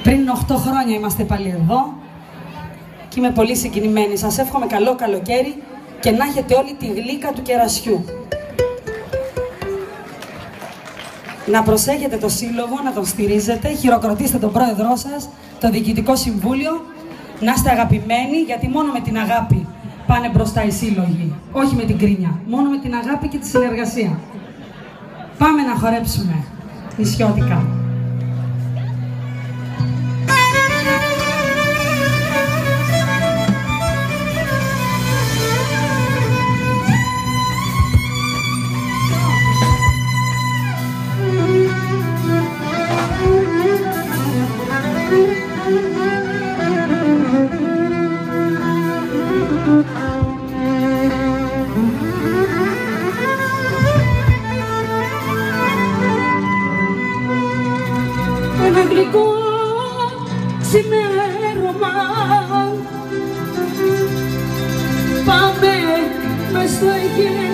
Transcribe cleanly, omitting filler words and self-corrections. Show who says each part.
Speaker 1: Πριν 8 χρόνια είμαστε πάλι εδώ και είμαι πολύ συγκινημένη. Σας εύχομαι καλό καλοκαίρι και να έχετε όλη τη γλύκα του κερασιού. Να προσέχετε το σύλλογο, να τον στηρίζετε, χειροκροτήστε τον πρόεδρό σας, το διοικητικό συμβούλιο, να είστε αγαπημένοι, γιατί μόνο με την αγάπη πάνε μπροστά οι σύλλογοι, όχι με την κρίνια, μόνο με την αγάπη και τη συνεργασία. Πάμε να χορέψουμε νησιώτικα.
Speaker 2: Ένα γλυκό ξημέρωμα πάμε μες στο Αιγαίο.